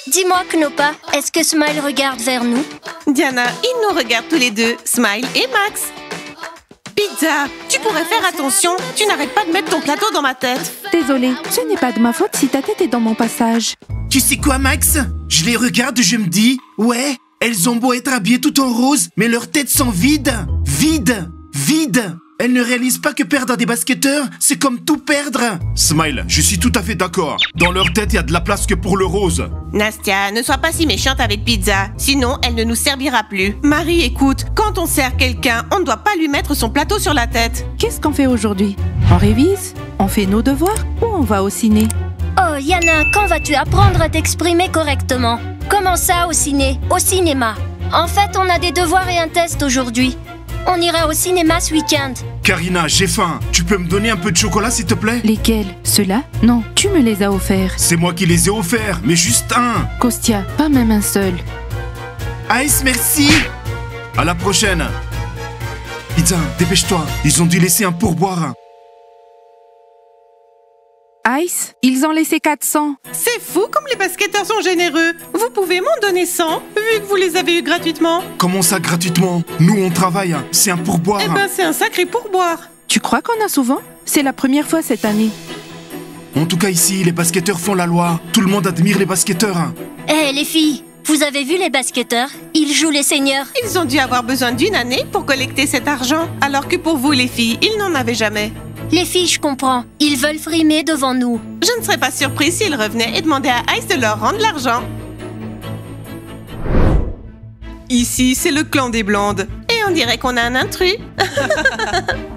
Dis-moi, Knopa, est-ce que Smile regarde vers nous? Diana, ils nous regardent tous les deux, Smile et Max. Pizza, tu pourrais faire attention. Tu n'arrêtes pas de mettre ton plateau dans ma tête. Désolée, ce n'est pas de ma faute si ta tête est dans mon passage. Tu sais quoi, Max? Je les regarde, je me dis, ouais, elles ont beau être habillées tout en rose, mais leurs têtes sont vides. Vides. Vides. Elles ne réalisent pas que perdre des basketteurs, c'est comme tout perdre. Smile, je suis tout à fait d'accord. Dans leur tête, il y a de la place que pour le rose. Nastia, ne sois pas si méchante avec Pizza, sinon elle ne nous servira plus. Marie, écoute, quand on sert quelqu'un, on ne doit pas lui mettre son plateau sur la tête. Qu'est-ce qu'on fait aujourd'hui? On révise? On fait nos devoirs? Ou on va au ciné? Oh, Yana, quand vas-tu apprendre à t'exprimer correctement? Comment ça, au ciné? Au cinéma? En fait, on a des devoirs et un test aujourd'hui. On ira au cinéma ce week-end. Karina, j'ai faim. Tu peux me donner un peu de chocolat, s'il te plaît? Lesquels? Ceux-là? Non, tu me les as offerts. C'est moi qui les ai offerts, mais juste un. Kostia, pas même un seul. Ice, merci. À la prochaine. Pizza, dépêche-toi. Ils ont dû laisser un pourboire. Ice, ils ont laissé 400. C'est fou comme les basketteurs sont généreux. Vous pouvez m'en donner 100, vu que vous les avez eus gratuitement. Comment ça, gratuitement? Nous, on travaille. C'est un pourboire. Eh ben, c'est un sacré pourboire. Tu crois qu'on a souvent? C'est la première fois cette année. En tout cas, ici, les basketteurs font la loi. Tout le monde admire les basketteurs. Eh, les filles, vous avez vu les basketteurs? Ils jouent les seigneurs. Ils ont dû avoir besoin d'une année pour collecter cet argent, alors que pour vous, les filles, ils n'en avaient jamais. Les filles, je comprends. Ils veulent frimer devant nous. Je ne serais pas surprise s'ils revenaient et demandaient à Ice de leur rendre l'argent. Ici, c'est le clan des blondes. Et on dirait qu'on a un intrus.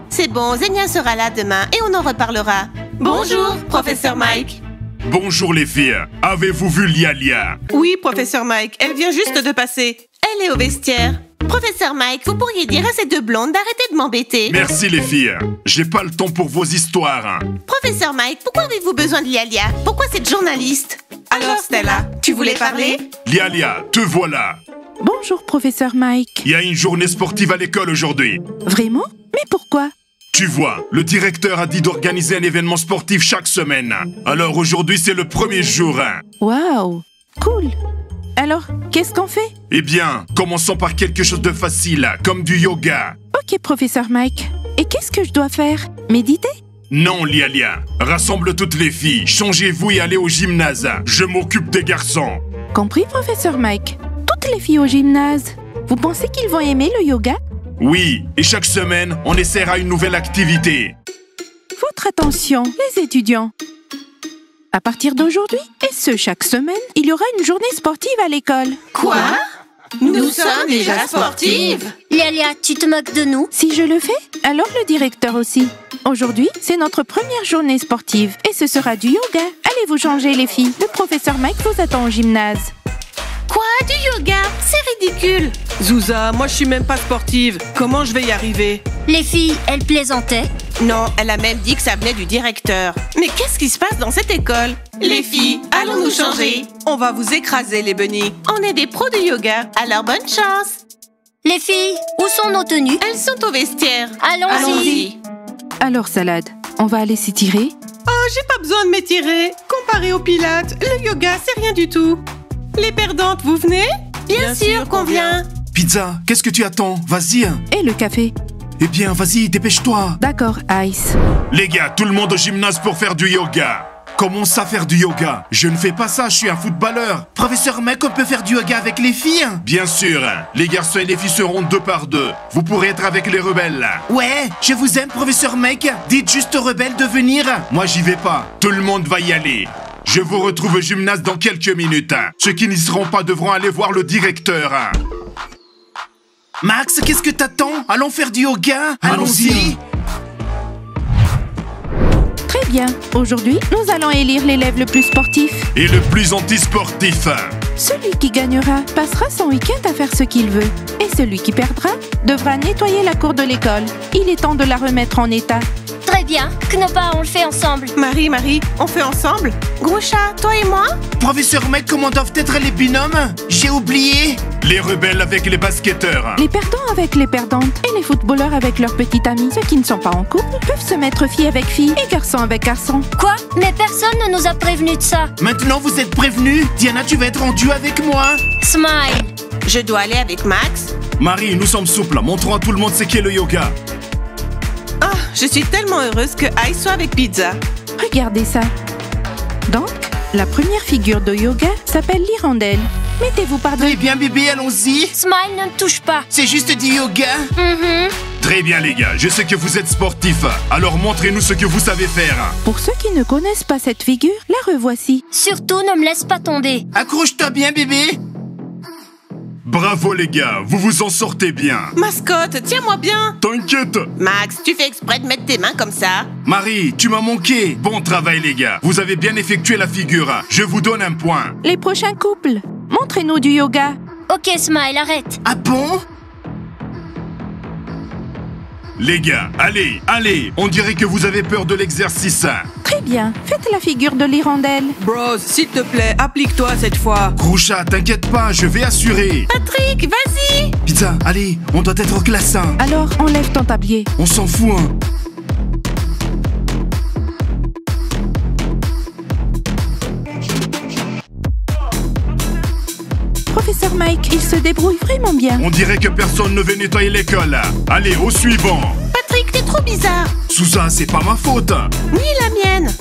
C'est bon, Zenia sera là demain et on en reparlera. Bonjour, professeur Mike. Bonjour les filles. Avez-vous vu Lialia? Oui, professeur Mike, elle vient juste de passer. Elle est au vestiaire. Professeur Mike, vous pourriez dire à ces deux blondes d'arrêter de m'embêter. Merci les filles. J'ai pas le temps pour vos histoires. Professeur Mike, pourquoi avez-vous besoin de Lialia? Pourquoi cette journaliste? Alors Stella, tu voulais parler? Lialia, te voilà. Bonjour, professeur Mike. Il y a une journée sportive à l'école aujourd'hui. Vraiment? Mais pourquoi? Tu vois, le directeur a dit d'organiser un événement sportif chaque semaine. Alors aujourd'hui, c'est le premier jour. Waouh, cool. Alors, qu'est-ce qu'on fait? Eh bien, commençons par quelque chose de facile, comme du yoga. Ok, professeur Mike. Et qu'est-ce que je dois faire? Méditer? Non, Lialia. Rassemble toutes les filles, changez-vous et allez au gymnase. Je m'occupe des garçons. Compris, professeur Mike. Toutes les filles au gymnase. Vous pensez qu'ils vont aimer le yoga? Oui, et chaque semaine, on essaiera une nouvelle activité. Votre attention, les étudiants. À partir d'aujourd'hui, et ce chaque semaine, il y aura une journée sportive à l'école. Quoi? Nous sommes déjà sportives? Lialia, tu te moques de nous? Si je le fais, alors le directeur aussi. Aujourd'hui, c'est notre première journée sportive et ce sera du yoga. Allez vous changer les filles. Le professeur Mike vous attend au gymnase. Quoi? Du yoga? C'est ridicule. Zouza, moi je suis même pas sportive. Comment je vais y arriver? Les filles, elles plaisantaient. Non, elle a même dit que ça venait du directeur. Mais qu'est-ce qui se passe dans cette école? Les filles, allons nous changer. On va vous écraser les bunnies. On est des pros de yoga, alors bonne chance. Les filles, où sont nos tenues? Elles sont au vestiaire. Allons-y. Alors Salade, on va aller s'étirer? Oh, j'ai pas besoin de m'étirer. Comparé au pilates, le yoga c'est rien du tout. Les perdantes, vous venez? Bien sûr qu'on vient. Pizza, qu'est-ce que tu attends? Vas-y. Et le café? Eh bien, vas-y, dépêche-toi. D'accord, Ice. Les gars, tout le monde au gymnase pour faire du yoga. Commence à faire du yoga. Je ne fais pas ça, je suis un footballeur. Professeur Mike, on peut faire du yoga avec les filles? Bien sûr, les garçons et les filles seront 2 par 2. Vous pourrez être avec les rebelles. Ouais, je vous aime, professeur Mike. Dites juste aux rebelles de venir. Moi, j'y vais pas. Tout le monde va y aller. Je vous retrouve au gymnase dans quelques minutes. Ceux qui n'y seront pas devront aller voir le directeur. Max, qu'est-ce que t'attends? Allons faire du yoga. Allons-y. Très bien. Aujourd'hui, nous allons élire l'élève le plus sportif. Et le plus anti-sportif. Celui qui gagnera passera son week-end à faire ce qu'il veut. Et celui qui perdra devra nettoyer la cour de l'école. Il est temps de la remettre en état. Très Très bien. Knopa, on le fait ensemble. Marie, on fait ensemble? Groucha, toi et moi? Professeur Mike, comment doivent être les binômes? J'ai oublié. Les rebelles avec les basketteurs. Les perdants avec les perdantes et les footballeurs avec leurs petits amis. Ceux qui ne sont pas en couple peuvent se mettre filles avec filles et garçons avec garçons. Quoi? Mais personne ne nous a prévenus de ça. Maintenant, vous êtes prévenus. Diana, tu vas être en duo avec moi. Smile. Je dois aller avec Max? Marie, nous sommes souples. Montrons à tout le monde ce qu'est le yoga. Ah, je suis tellement heureuse que Ice soit avec Pizza. Regardez ça. Donc, la première figure de yoga s'appelle l'hirondelle. Mettez-vous par Très deux. bien, bébé, allons-y. Smile ne me touche pas. C'est juste du yoga. Très bien les gars, je sais que vous êtes sportifs. Alors montrez-nous ce que vous savez faire. Pour ceux qui ne connaissent pas cette figure, la revoici. Surtout, ne me laisse pas tomber. Accroche-toi bien, bébé. Bravo les gars, vous vous en sortez bien. Mascotte, tiens-moi bien. T'inquiète. Max, tu fais exprès de mettre tes mains comme ça? Marie, tu m'as manqué. Bon travail les gars, vous avez bien effectué la figure. Je vous donne un point. Les prochains couples, montrez-nous du yoga. Ok, Smile, arrête. Ah bon? Les gars, allez, on dirait que vous avez peur de l'exercice. Très bien, faites la figure de l'hirondelle. Bros, s'il te plaît, applique-toi cette fois. Groucha, t'inquiète pas, je vais assurer. Patrick, vas-y. Pizza, allez, on doit être classe 1. Alors, enlève ton tablier. On s'en fout, hein. Professeur Mike, il se débrouille vraiment bien. On dirait que personne ne veut nettoyer l'école. Allez, au suivant. Patrick, t'es trop bizarre. Sousa, c'est pas ma faute. Ni la mienne.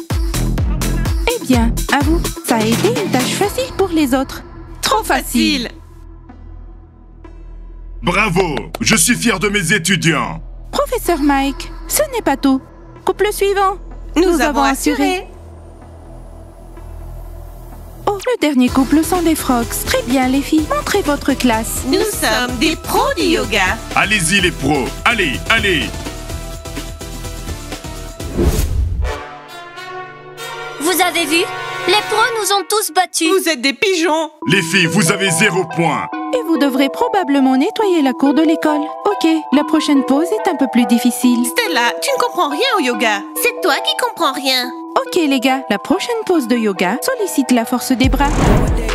Eh bien, à vous, ça a été une tâche facile pour les autres. Trop facile. Bravo, je suis fier de mes étudiants. Professeur Mike, ce n'est pas tout. Couple suivant. Nous avons assuré. Oh, le dernier couple sont des frogs. Très bien, les filles. Montrez votre classe. Nous sommes des pros du yoga. Allez-y les pros, allez. Vous avez vu? Les pros nous ont tous battus. Vous êtes des pigeons. Les filles, vous avez 0 point. Et vous devrez probablement nettoyer la cour de l'école. Ok, la prochaine pause est un peu plus difficile. Stella, tu ne comprends rien au yoga. C'est toi qui comprends rien. Ok les gars, la prochaine pause de yoga sollicite la force des bras.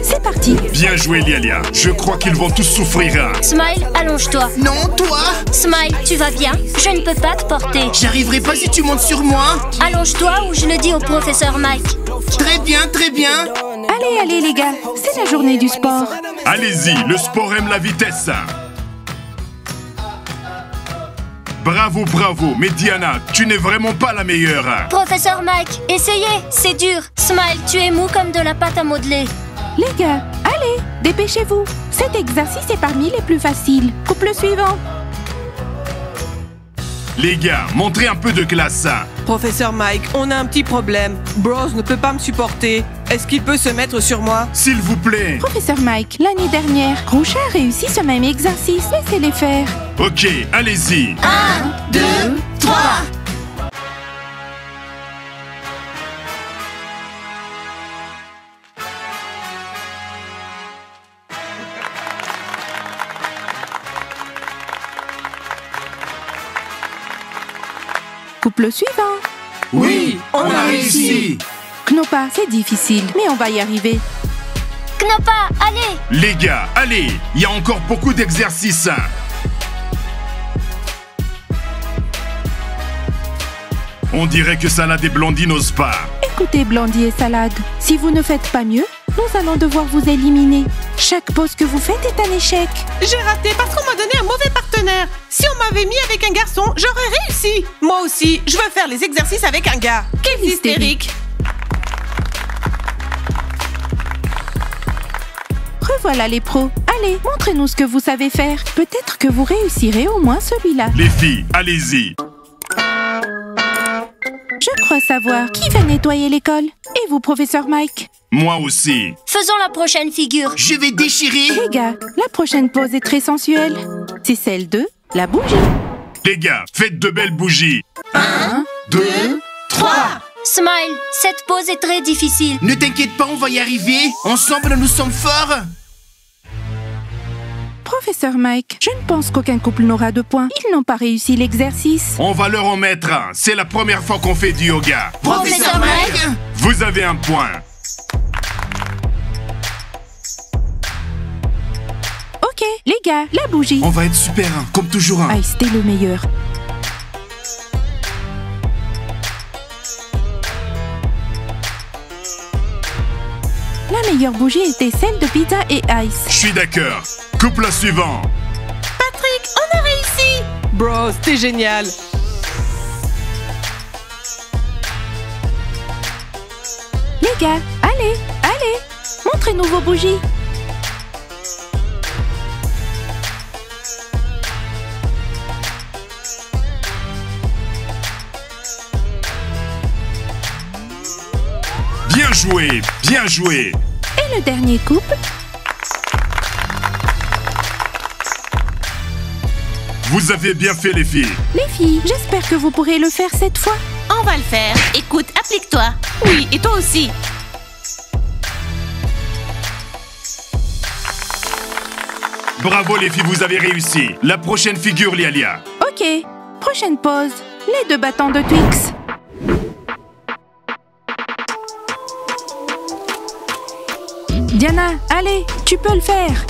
C'est parti. Bien joué Lialia, je crois qu'ils vont tous souffrir. Smile, allonge-toi. Non, toi. Smile, tu vas bien? Je ne peux pas te porter. J'arriverai pas si tu montes sur moi. Allonge-toi ou je le dis au professeur Mike. Très bien, très bien. Allez les gars, c'est la journée du sport. Allez-y, le sport aime la vitesse. Bravo, mais Diana, tu n'es vraiment pas la meilleure. Professeur Mike, essayez, c'est dur. Smile, tu es mou comme de la pâte à modeler. Les gars, allez, dépêchez-vous. Cet exercice est parmi les plus faciles. Couple suivant. Les gars, montrez un peu de classe. Professeur Mike, on a un petit problème. Bros ne peut pas me supporter. Est-ce qu'il peut se mettre sur moi? S'il vous plaît. Professeur Mike, l'année dernière, Groucha a réussi ce même exercice. Laissez-les faire. Ok, allez-y. 1, 2, 3. Couple suivant. Oui, on a réussi. Knopa, c'est difficile, mais on va y arriver. Knopa, allez. Les gars, allez, il y a encore beaucoup d'exercices. On dirait que Salade et Blondie n'osent pas. Écoutez, Blondie et Salade, si vous ne faites pas mieux, nous allons devoir vous éliminer. Chaque pause que vous faites est un échec. J'ai raté parce qu'on m'a donné un mauvais partenaire. Si on m'avait mis avec un garçon, j'aurais réussi. Moi aussi, je veux faire les exercices avec un gars. Quel hystérique. Revoilà les pros. Allez, montrez-nous ce que vous savez faire. Peut-être que vous réussirez au moins celui-là. Les filles, allez-y. Je crois savoir qui va nettoyer l'école. Et vous, professeur Mike? Moi aussi. Faisons la prochaine figure. Je vais déchirer. Les gars, la prochaine pause est très sensuelle. C'est celle de la bougie. Les gars, faites de belles bougies. 1, 2, 3. Smile, cette pause est très difficile. Ne t'inquiète pas, on va y arriver. Ensemble, nous sommes forts. Professeur Mike, je ne pense qu'aucun couple n'aura de points. Ils n'ont pas réussi l'exercice. On va leur en mettre un. C'est la première fois qu'on fait du yoga. Professeur Mike. Vous avez un point. Ok, les gars, la bougie. On va être super, hein, comme toujours. Hein. Ice, t'es le meilleur. La meilleure bougie était celle de Pizza et Ice. Je suis d'accord. Couple suivant. Patrick, on a réussi! Bros, t'es génial. Les gars, allez, allez, montrez-nous vos bougies. Bien joué, bien joué. Et le dernier couple? Vous avez bien fait les filles. Les filles, j'espère que vous pourrez le faire cette fois. On va le faire. Écoute, applique-toi. Oui, et toi aussi. Bravo les filles, vous avez réussi. La prochaine figure, Lialia. Ok, prochaine pause. Les 2 bâtons de Twix. Diana, allez, tu peux le faire.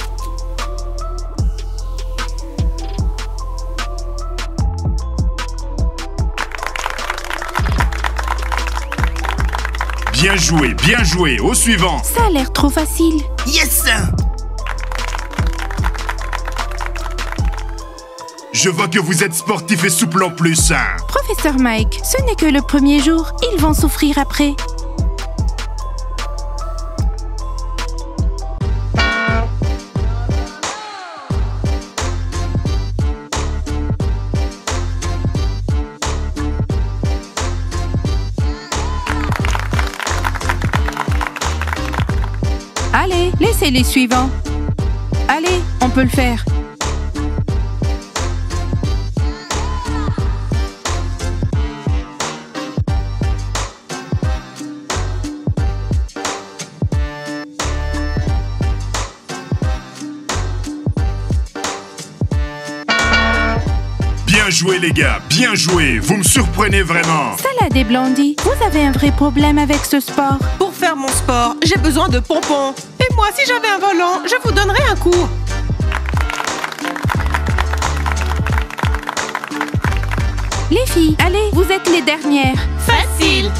Bien joué, bien joué. Au suivant. Ça a l'air trop facile. Yes! Je vois que vous êtes sportif et souple en plus. Hein. Professeur Mike, ce n'est que le premier jour. Ils vont souffrir après. Allez, laissez les suivants. Allez, on peut le faire. Bien joué les gars, bien joué. Vous me surprenez vraiment. Salade et Blondie, vous avez un vrai problème avec ce sport. Pour faire mon sport, j'ai besoin de pompons. Et moi, si j'avais un volant, je vous donnerais un coup. Les filles, allez, vous êtes les dernières. Facile.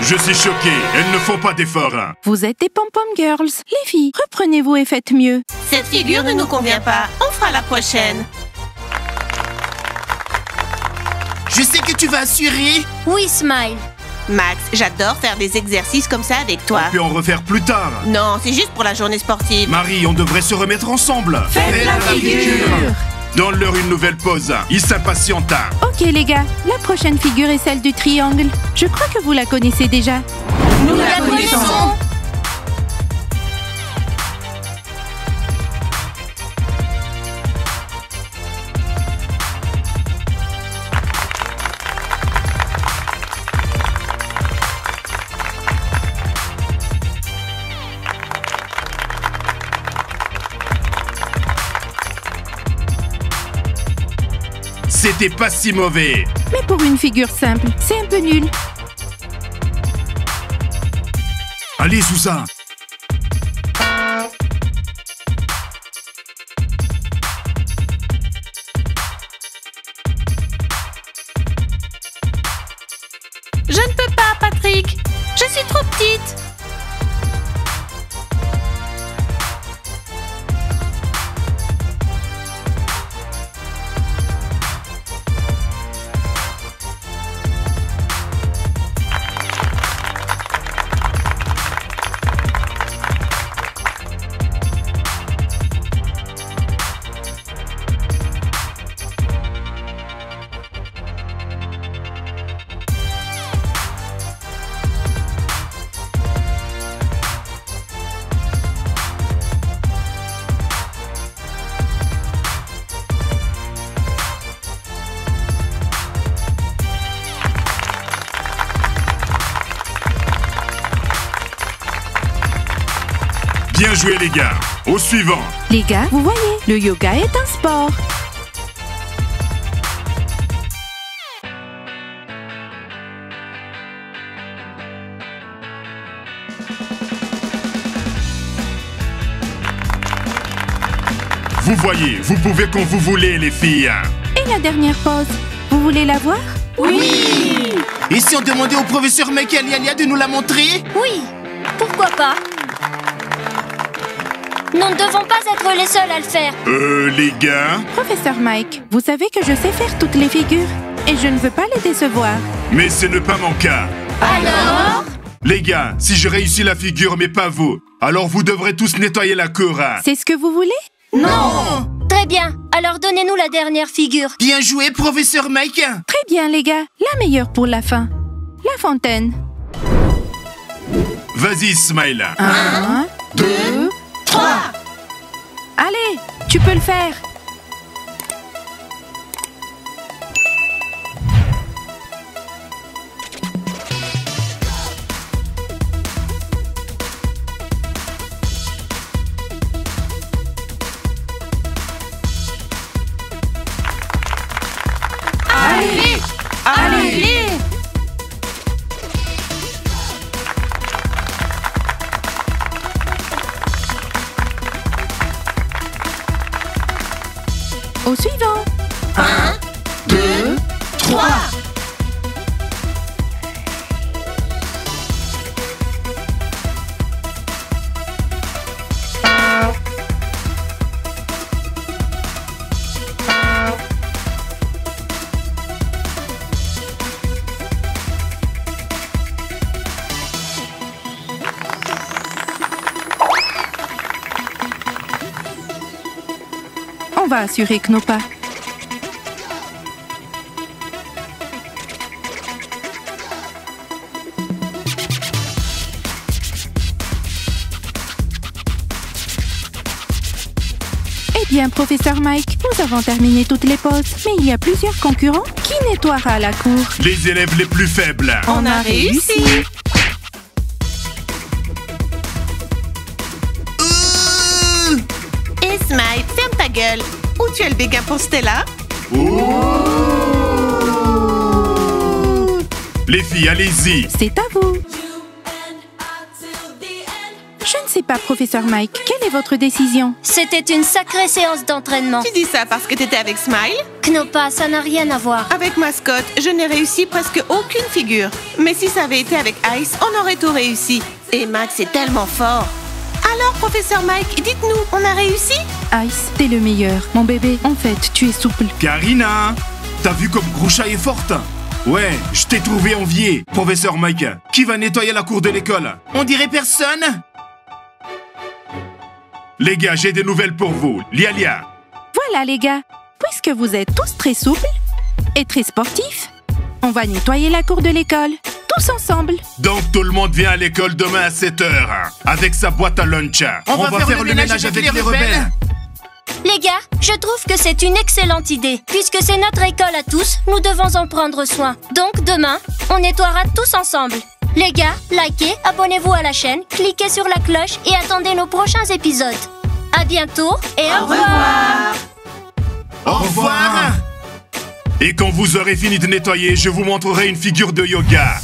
Je suis choqué, elles ne font pas d'efforts. Vous êtes des pom-pom girls. Les filles, reprenez-vous et faites mieux. Cette figure ne nous convient pas. On fera la prochaine. Je sais que tu vas assurer. Oui, Smile. Max, j'adore faire des exercices comme ça avec toi. Puis en refaire plus tard. Non, c'est juste pour la journée sportive. Marie, on devrait se remettre ensemble. Faites la figure. Donne-leur une nouvelle pause. Ils s'impatientent. Ok les gars, la prochaine figure est celle du triangle. Je crois que vous la connaissez déjà. Nous la connaissons. C'était pas si mauvais. Mais pour une figure simple, c'est un peu nul. Allez, Sousa. Je ne peux pas, Patrick. Je suis trop petite. Bien joué les gars. Au suivant. Les gars, vous voyez, le yoga est un sport. Vous voyez, vous pouvez quand vous voulez les filles. Et la dernière pause, vous voulez la voir? Oui! Et si on demandait au professeur Mike et Lialia de nous la montrer? Oui, pourquoi pas? Nous ne devons pas être les seuls à le faire. Les gars? Professeur Mike, vous savez que je sais faire toutes les figures et je ne veux pas les décevoir. Mais ce n'est pas mon cas. Alors? Les gars, si je réussis la figure mais pas vous, alors vous devrez tous nettoyer la cour. C'est ce que vous voulez? Non! Très bien, alors donnez-nous la dernière figure. Bien joué, professeur Mike! Très bien les gars, la meilleure pour la fin. La fontaine. Vas-y, Smile. 1, 2, 3. Allez, tu peux le faire. Allez! Allez! Au suivant. 1, 2, 3. On va assurer Knopa. Eh bien, professeur Mike, nous avons terminé toutes les pauses, mais il y a plusieurs concurrents. Qui nettoiera la cour? Les élèves les plus faibles. On a réussi! Et Smile, ferme ta gueule. Où tu as le béguin pour Stella? Les filles, allez-y. C'est à vous. Je ne sais pas, professeur Mike, quelle est votre décision? C'était une sacrée séance d'entraînement. Tu dis ça parce que t'étais avec Smile? Knopa, ça n'a rien à voir. Avec Mascotte, je n'ai réussi presque aucune figure. Mais si ça avait été avec Ice, on aurait tout réussi. Et Max est tellement fort. Alors, professeur Mike, dites-nous, on a réussi? Ice, t'es le meilleur. Mon bébé, en fait, tu es souple. Karina, t'as vu comme Groucha est forte? Ouais, je t'ai trouvé envié. Professeur Mike, qui va nettoyer la cour de l'école? On dirait personne? Les gars, j'ai des nouvelles pour vous. Lialia. Voilà les gars, puisque vous êtes tous très souples et très sportifs, on va nettoyer la cour de l'école, tous ensemble. Donc tout le monde vient à l'école demain à 7h, avec sa boîte à lunch. On va faire le ménage avec les rebelles. Les gars, je trouve que c'est une excellente idée. Puisque c'est notre école à tous, nous devons en prendre soin. Donc demain, on nettoiera tous ensemble. Les gars, likez, abonnez-vous à la chaîne, cliquez sur la cloche et attendez nos prochains épisodes. À bientôt et au revoir. Au revoir! Et quand vous aurez fini de nettoyer, je vous montrerai une figure de yoga.